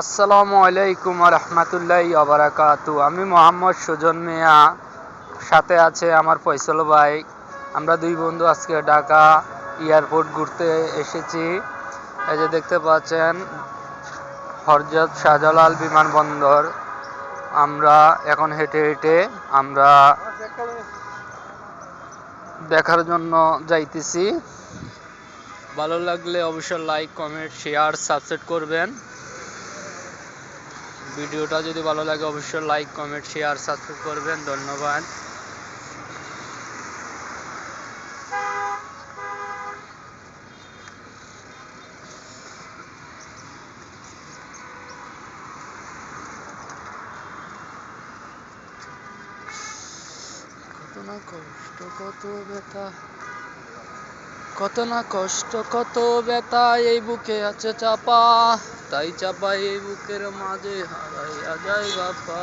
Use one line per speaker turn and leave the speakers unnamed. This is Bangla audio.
আসসালামু আলাইকুম রহমতুল্লাহি ওয়া আমি মোহাম্মদ সুজন মিয়া, সাথে আছে আমার ফয়সল ভাই। আমরা দুই বন্ধু আজকে ঢাকা এয়ারপোর্ট ঘুরতে এসেছি। এই যে দেখতে পাচ্ছেন হযরত শাহজালাল বিমানবন্দর। আমরা এখন হেঁটে হেঁটে আমরা দেখার জন্য যাইতেছি। ভালো লাগলে অবশ্যই লাইক, কমেন্ট, শেয়ার, সাবস্ক্রাইব করবেন। ভিডিওটা যদি ভালো লাগে অবশ্যই লাইক, কমেন্ট, শেয়ার, সাবস্ক্রাইব করবেন। ধন্যবাদ। কত না কষ্ট, কত ব্যথা, কত না কষ্ট, কত ব্যথা এই বুকে আছে চাপা, তাই চাপা এই বুকের মাঝে হারাইয়া যায় বাপা।